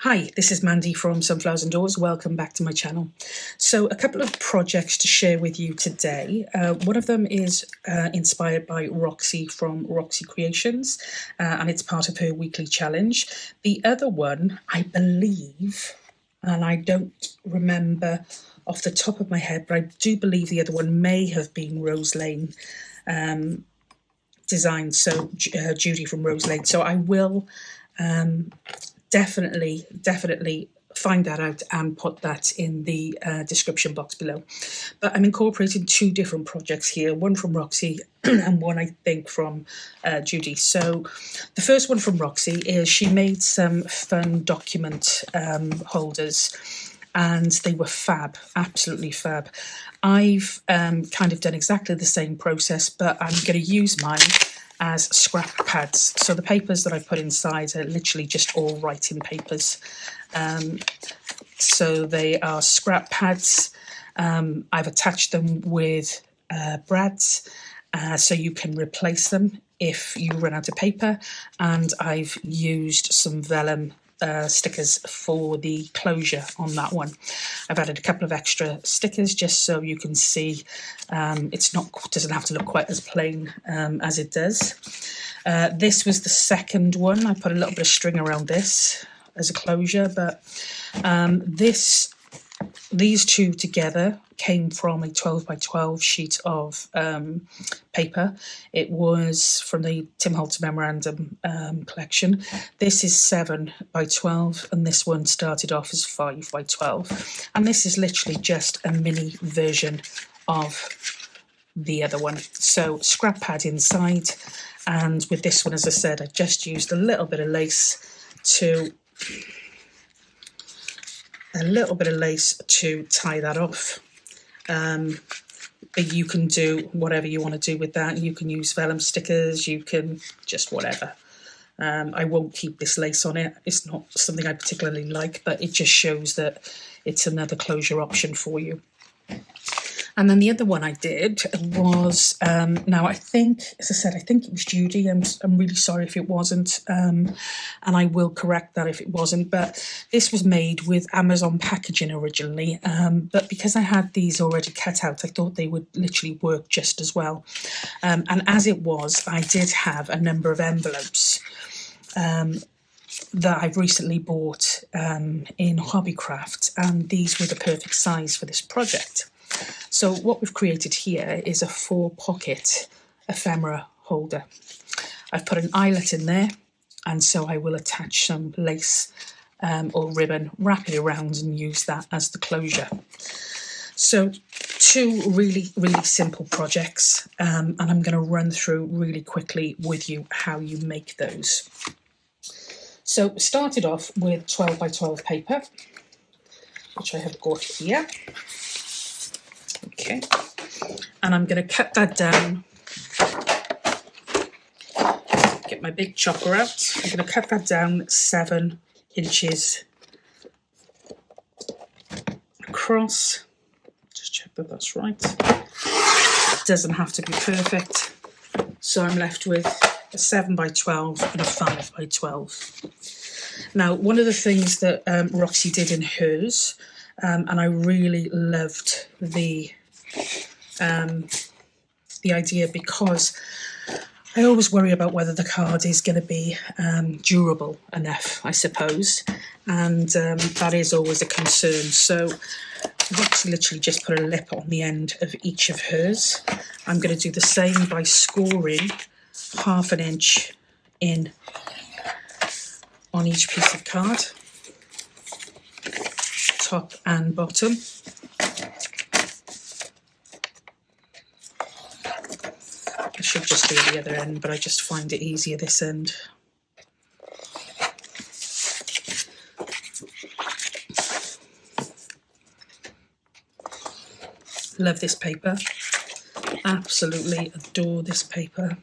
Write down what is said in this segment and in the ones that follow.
Hi, this is Mandy from Sunflowers and Doors. Welcome back to my channel. So a couple of projects to share with you today. One of them is inspired by Roxy from Roxy Creations, and it's part of her weekly challenge. The other one, I believe, and I don't remember off the top of my head, but I do believe the other one may have been Rose Lane designed, so Judy from Rose Lane. So I will definitely find that out and put that in the description box below. But I'm incorporating two different projects here, one from Roxy and one I think from Judy. So the first one from Roxy is she made some fun document holders, and they were fab, absolutely fab. I've kind of done exactly the same process, but I'm going to use mine as scrap pads. So the papers that I put inside are literally just all writing papers. So they are scrap pads. I've attached them with brads, so you can replace them if you run out of paper. And I've used some vellum stickers for the closure on that one. I've added a couple of extra stickers just so you can see doesn't have to look quite as plain as it does. This was the second one. I put a little bit of string around this as a closure, but these two together came from a 12 by 12 sheet of paper. It was from the Holtz Memorandum collection. This is 7 by 12 and this one started off as 5 by 12. And this is literally just a mini version of the other one. So scrap pad inside, and with this one, as I said, I just used a little bit of lace to tie that off. But you can do whatever you want to do with that. You can use vellum stickers, you can just whatever. I won't keep this lace on it. It's not something I particularly like, but it just shows that it's another closure option for you. And then the other one I did was, now I think, as I said, I think it was Judy. I'm really sorry if it wasn't, and I will correct that if it wasn't. But this was made with Amazon packaging originally, but because I had these already cut out, I thought they would literally work just as well. And as it was, I did have a number of envelopes that I've recently bought in Hobbycraft, and these were the perfect size for this project. So what we've created here is a 4-pocket ephemera holder. I've put an eyelet in there, and so I will attach some lace or ribbon, wrap it around and use that as the closure. So two really simple projects, and I'm going to run through really quickly with you how you make those. So started off with 12 by 12 paper, which I have got here. Okay, and I'm going to cut that down. Get my big chopper out. I'm going to cut that down 7 inches across. Just check that that's right. It doesn't have to be perfect. So I'm left with a 7 by 12 and a 5 by 12. Now, one of the things that Roxy did in hers, and I really loved the idea, because I always worry about whether the card is going to be durable enough, I suppose, and that is always a concern. So Roxy literally just put a lip on the end of each of hers. I'm going to do the same by scoring 1/2 inch in on each piece of card, top and bottom. I should just do the other end, but I just find it easier this end. Love this paper. Absolutely adore this paper.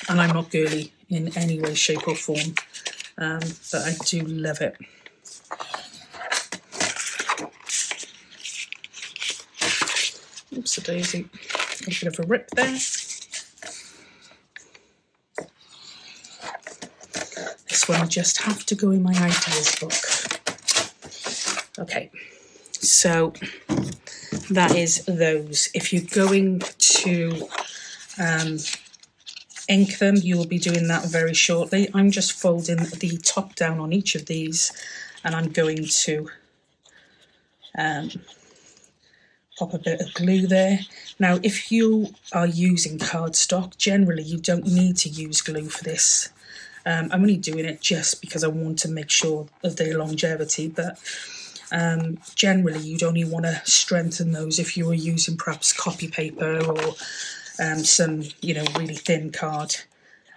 And I'm not girly in any way, shape or form, but I do love it. Oops, a daisy. A bit of a rip there. This this one just have to go in my ideas book. Okay, so that is those. If you're going to ink them, you will be doing that very shortly. I'm just folding the top down on each of these, and I'm going to pop a bit of glue there. Now, if you are using cardstock, generally you don't need to use glue for this. I'm only doing it just because I want to make sure of their longevity, but generally you'd only want to strengthen those if you were using perhaps copy paper or some, you know, really thin card.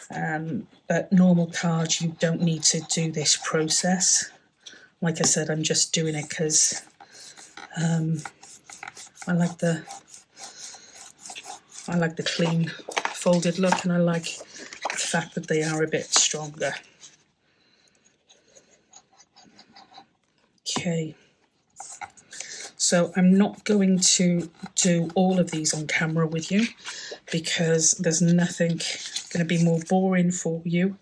But normal cards, you don't need to do this process. Like I said, I'm just doing it because I like the clean folded look, and I like the fact that they are a bit stronger. Okay, so I'm not going to do all of these on camera with you because there's nothing going to be more boring for you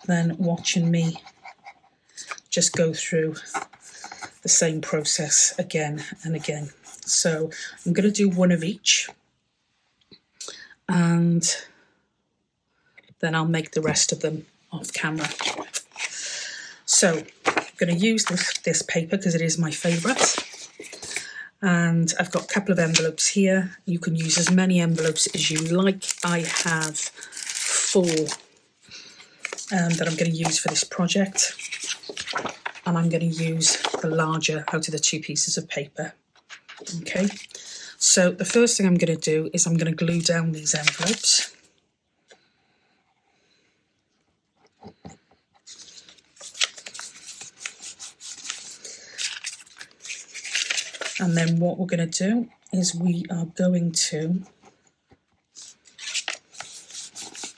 than watching me just go through the same process again and again. So I'm going to do one of each, and then I'll make the rest of them off camera. So I'm going to use this paper because it is my favourite, and I've got a couple of envelopes here. You can use as many envelopes as you like. I have 4 that I'm going to use for this project, and I'm going to use the larger out of the 2 pieces of paper. Okay, so the first thing I'm going to do is I'm going to glue down these envelopes. And then what we're going to do is we are going to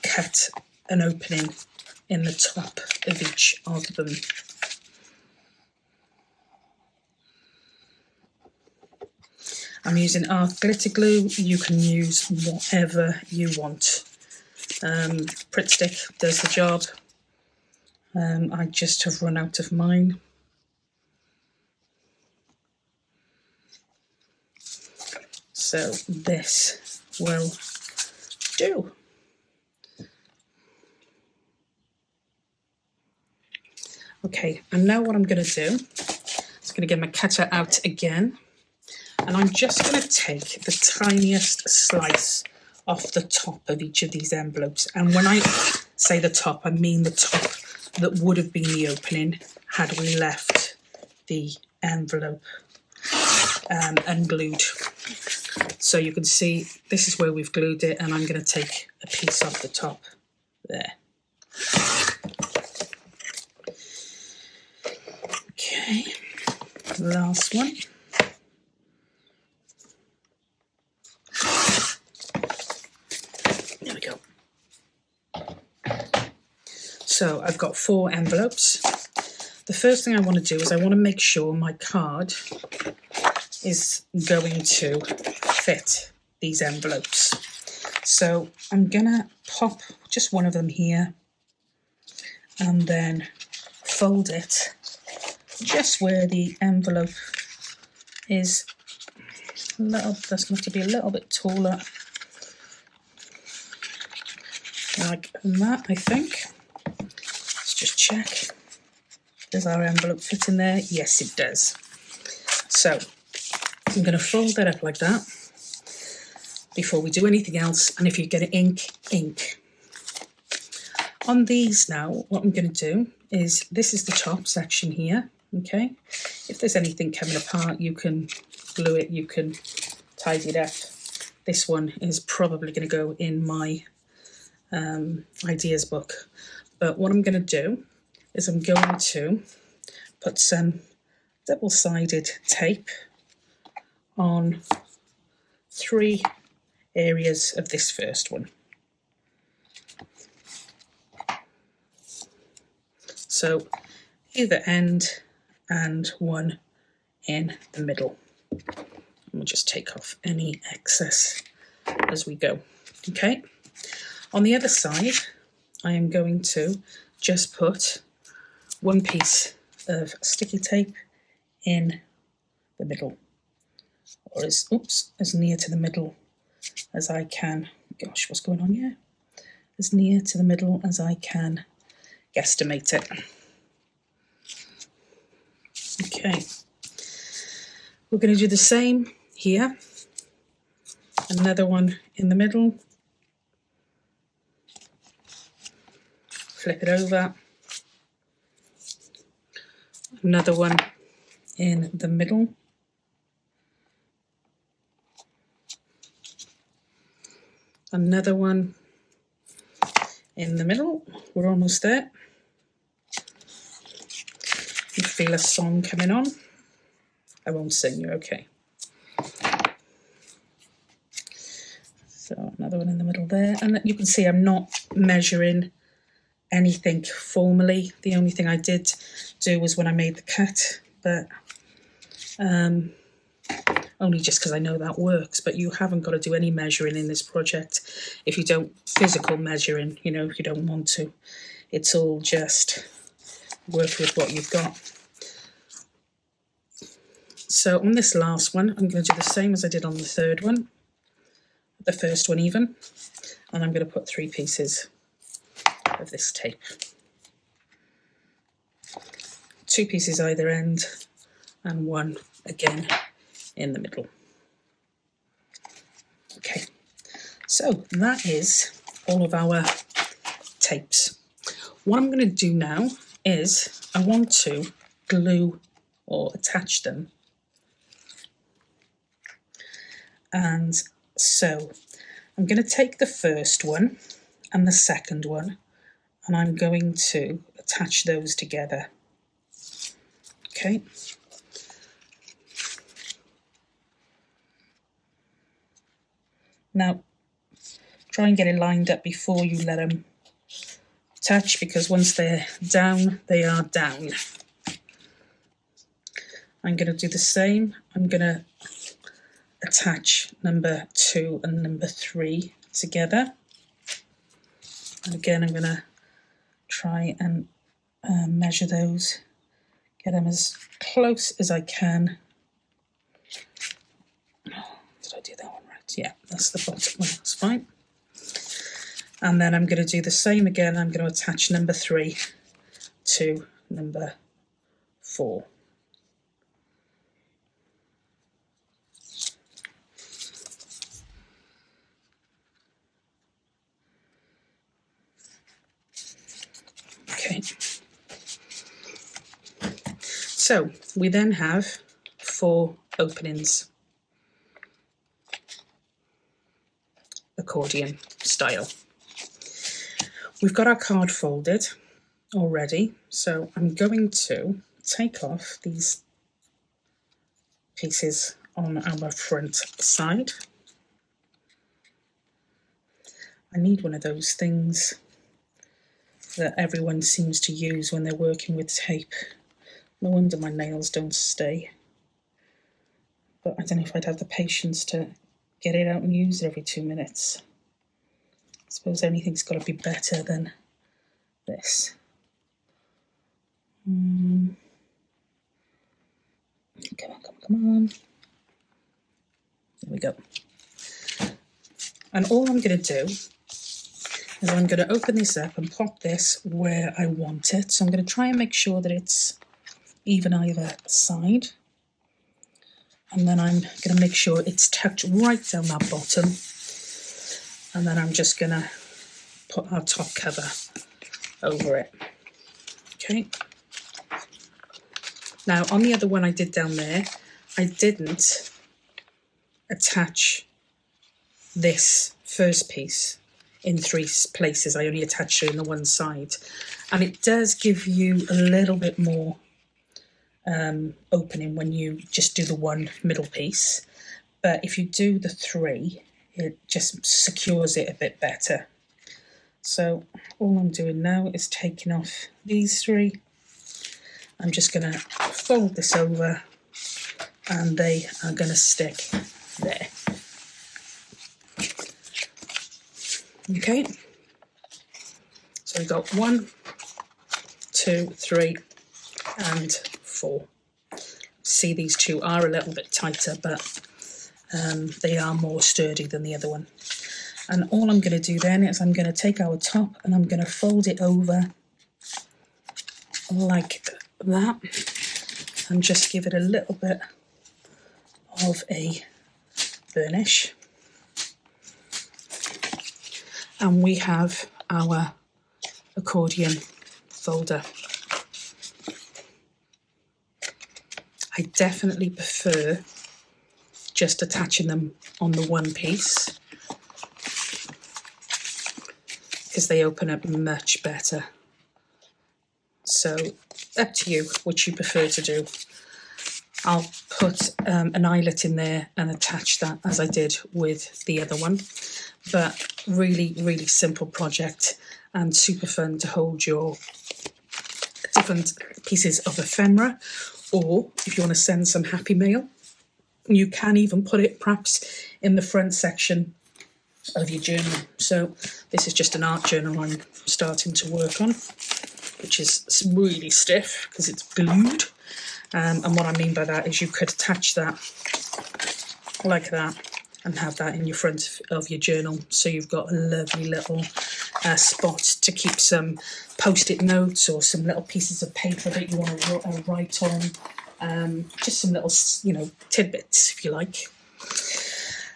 cut an opening in the top of each of them. I'm using art glitter glue. You can use whatever you want. Pritt stick does the job. I just have run out of mine. So this will do. Okay, and now what I'm going to do is going to get my cutter out again. And I'm just going to take the tiniest slice off the top of each of these envelopes. And when I say the top, I mean the top that would have been the opening had we left the envelope unglued. So you can see this is where we've glued it, and I'm going to take a piece off the top there. Okay, last one. There we go. So I've got 4 envelopes. The first thing I want to do is I want to make sure my card is going to fit these envelopes. So I'm going to pop just one of them here and then fold it just where the envelope is a little, that's going to be a little bit taller. Like that, I think. Let's just check. Does our envelope fit in there? Yes, it does. So I'm going to fold that up like that before we do anything else. And if you're going to ink, ink. On these now, what I'm going to do is, this is the top section here, okay? If there's anything coming apart, you can glue it, you can tidy it up. This one is probably going to go in my ideas book. But what I'm going to do is I'm going to put some double-sided tape on 3 areas of this first one. So either end and one in the middle. And we'll just take off any excess as we go. Okay. On the other side, I am going to just put one piece of sticky tape in the middle, or as near to the middle as I can. Gosh, what's going on here? As near to the middle as I can guesstimate it. Okay, we're going to do the same here. Another one in the middle. Flip it over. Another one in the middle. Another one in the middle. We're almost there. You feel a song coming on. I won't sing, you're okay. So another one in the middle there. And you can see I'm not measuring anything formally. The only thing I did do was when I made the cut, but only just because I know that works. But you haven't got to do any measuring in this project if you don't, physical measuring, you know, if you don't want to. It's all just work with what you've got. So on this last one, I'm going to do the same as I did on the third one, the first one even, and I'm going to put 3 pieces of this tape. 2 pieces either end and 1 again in the middle. Okay, so that is all of our tapes. What I'm going to do now is I want to glue or attach them. And so I'm going to take the first one and the second one, and I'm going to attach those together. Okay. Now, try and get it lined up before you let them attach, because once they're down, they are down. I'm going to do the same. I'm going to attach number 2 and number 3 together. And again, I'm going to try and measure those, get them as close as I can. Did I do that one right? Yeah, that's the bottom one, that's fine. And then I'm going to do the same again. I'm going to attach number 3 to number 4. Okay. So we then have 4 openings, accordion style. We've got our card folded already, so I'm going to take off these pieces on our front side. I need one of those things that everyone seems to use when they're working with tape. No wonder my nails don't stay. But I don't know if I'd have the patience to get it out and use it every 2 minutes. I suppose anything's got to be better than this. Come on. There we go. And all I'm going to do is I'm going to open this up and pop this where I want it. So I'm going to try and make sure that it's even either side. And then I'm going to make sure it's tucked right down that bottom. And then I'm just going to put our top cover over it. Okay. Now, on the other one I did down there, I didn't attach this first piece in 3 places. I only attached it on the one side. And it does give you a little bit more opening when you just do the one middle piece. But if you do the 3, it just secures it a bit better. So all I'm doing now is taking off these 3. I'm just going to fold this over and they are going to stick there. Okay, so we've got 1, 2, 3 and 4. See, these two are a little bit tighter, but they are more sturdy than the other one. And all I'm going to do then is I'm going to take our top and I'm going to fold it over like that and just give it a little bit of a burnish. And we have our accordion folder. I definitely prefer just attaching them on the one piece because they open up much better. So up to you which you prefer to do. I'll put an eyelet in there and attach that as I did with the other one. But really, really simple project and super fun to hold your different pieces of ephemera. Or if you want to send some happy mail, you can even put it perhaps in the front section of your journal. So this is just an art journal I'm starting to work on, which is really stiff because it's glued. And what I mean by that is you could attach that like that and have that in your front of your journal. So you've got a lovely little spot to keep some post-it notes or some little pieces of paper that you want to write on. Just some little, tidbits, if you like.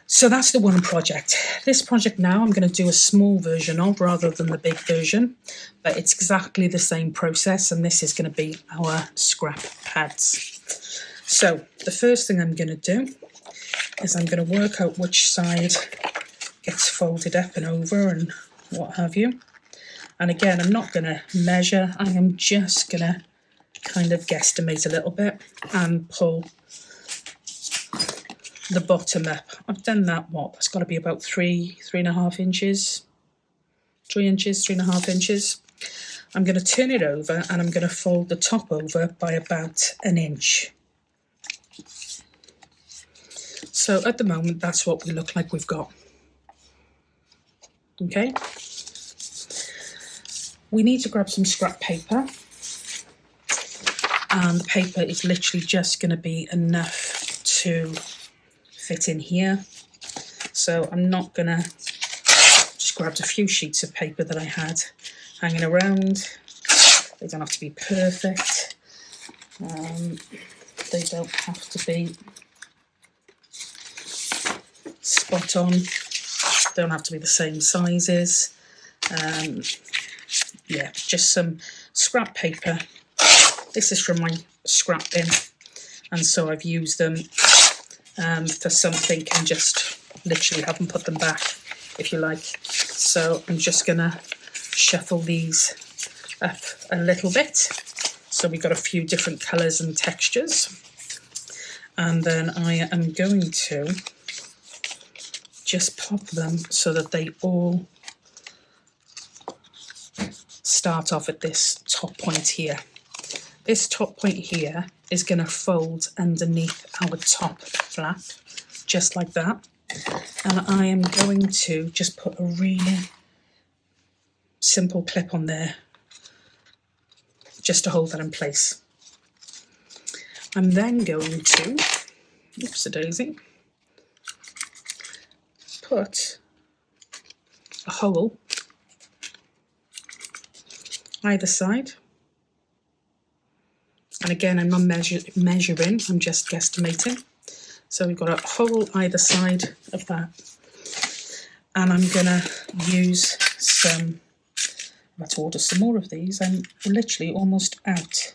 So that's the one project. This project now I'm going to do a small version of rather than the big version, but it's exactly the same process, and this is going to be our scrap pads. So the first thing I'm going to do is I'm going to work out which side gets folded up and over and what have you. And again, I'm not going to measure, I am just going to kind of guesstimate a little bit and pull the bottom up. I've done that, that's got to be about 3.5 inches. 3 inches, 3.5 inches. I'm going to turn it over and I'm going to fold the top over by about 1 inch. So at the moment, that's what we look like we've got. Okay. We need to grab some scrap paper. And the paper is literally just going to be enough to fit in here. So I'm not going to, just grabbed a few sheets of paper that I had hanging around. They don't have to be perfect. They don't have to be spot on. They don't have to be the same sizes. Yeah, just some scrap paper. This is from my scrap bin, and so I've used them for something and just literally haven't put them back, if you like. So I'm just gonna shuffle these up a little bit. So we've got a few different colours and textures. And then I am going to just pop them so that they all start off at this top point here. This top point here is going to fold underneath our top flap, just like that. And I am going to just put a really simple clip on there, just to hold that in place. I'm then going to, oops-a-daisy, put a hole either side. And again, I'm not measuring, I'm just guesstimating. So we've got a hole either side of that. And I'm going to use some, I've had to order some more of these. I'm literally almost out.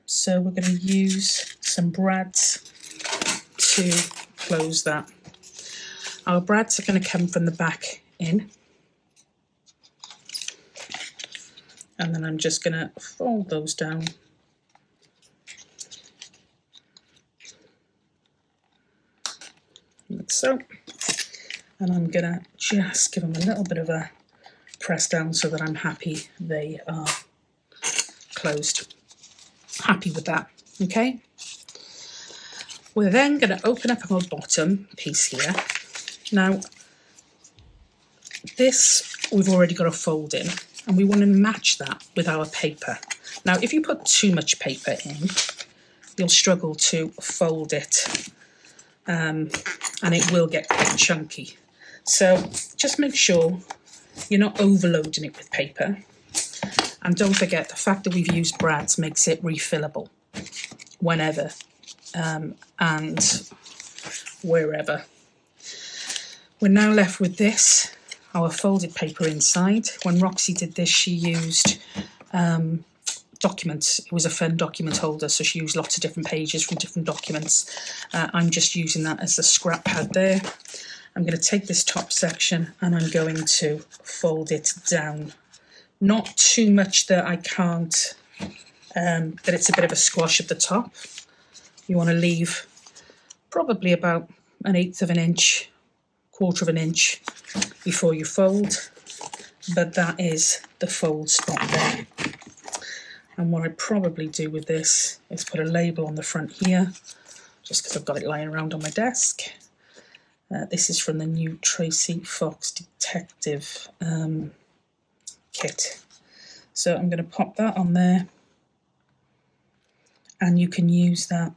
So we're going to use some brads to close that. Our brads are going to come from the back in. And then I'm just going to fold those down. Like so. And I'm going to just give them a little bit of a press down so that I'm happy they are closed. Happy with that, okay? We're then going to open up our bottom piece here. Now, this we've already got a fold in. and we want to match that with our paper. Now, if you put too much paper in, you'll struggle to fold it, and it will get quite chunky. So just make sure you're not overloading it with paper. And don't forget, the fact that we've used brads makes it refillable whenever and wherever. We're now left with this, our folded paper inside. When Roxy did this, she used documents. It was a fun document holder, so she used lots of different pages from different documents. I'm just using that as a scrap pad there. I'm going to take this top section and I'm going to fold it down. Not too much that I can't, that it's a bit of a squash at the top. You want to leave probably about 1/8 of an inch, 1/4 of an inch before you fold, but that is the fold spot there. And what I'd probably do with this is put a label on the front here, just because I've got it lying around on my desk. This is from the new Tracy Fox Detective kit. So I'm going to pop that on there, and you can use that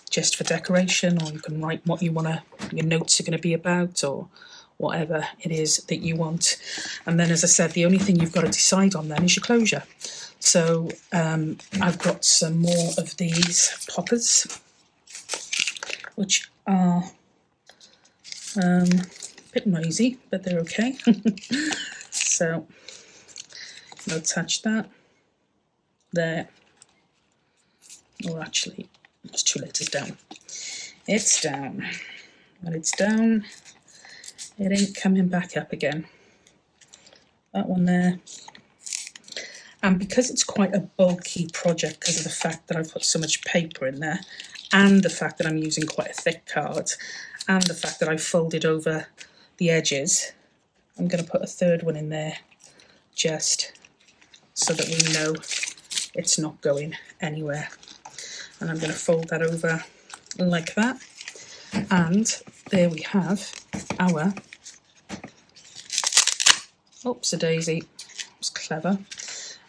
just for decoration, or you can write what you want to, your notes are going to be about, or whatever it is that you want. And then, as I said, the only thing you've got to decide on then is your closure. So I've got some more of these poppers, which are a bit noisy, but they're okay. So I'll attach that there. Or actually, it's 2 letters down. It's down. When it's down, it ain't coming back up again. That one there. And because it's quite a bulky project, because of the fact that I've put so much paper in there, and the fact that I'm using quite a thick card, and the fact that I've folded over the edges, I'm going to put a third one in there, just so that we know it's not going anywhere. And I'm going to fold that over like that. And there we have our, oops a daisy, it's clever.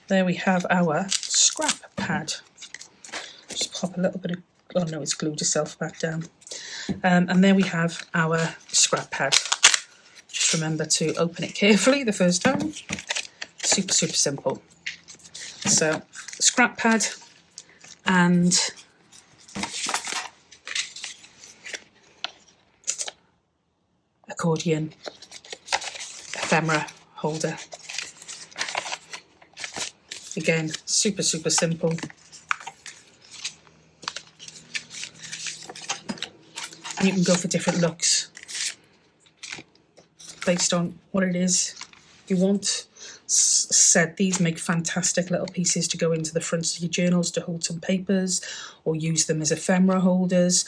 There we have our scrap pad. Just pop a little bit of, oh no, it's glued itself back down. And there we have our scrap pad. Just remember to open it carefully the first time. Super, super simple. So, scrap pad and accordion ephemera holder. Again, super, super simple. And you can go for different looks based on what it is you want. Said these make fantastic little pieces to go into the fronts of your journals to hold some papers, or use them as ephemera holders,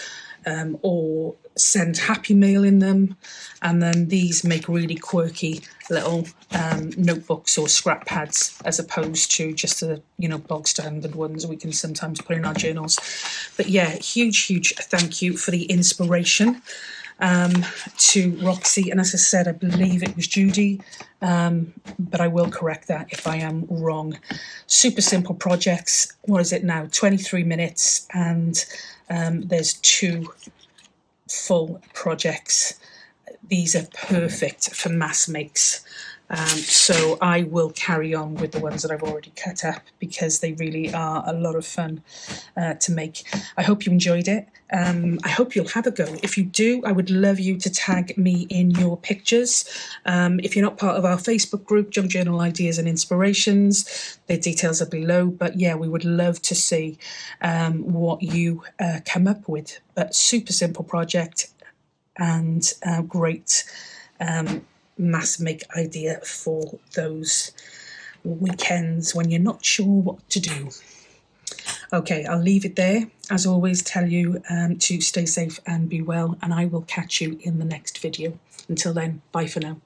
or send happy mail in them. And then these make really quirky little notebooks or scrap pads, as opposed to just the bog standard ones we can sometimes put in our journals. But yeah, huge thank you for the inspiration to Roxy, and as I said, I believe it was Judy, but I will correct that if I am wrong. Super simple projects. What is it now? 23 minutes, and there's 2 full projects. These are perfect for mass makes. So I will carry on with the ones that I've already cut up, because they really are a lot of fun to make. I hope you enjoyed it. I hope you'll have a go. If you do, I would love you to tag me in your pictures. If you're not part of our Facebook group, Junk Journal Ideas and Inspirations, the details are below. But yeah, we would love to see what you come up with. But super simple project, and great mass make idea for those weekends when you're not sure what to do. Okay, I'll leave it there. As always, tell you to stay safe and be well, and I will catch you in the next video. Until then, bye for now.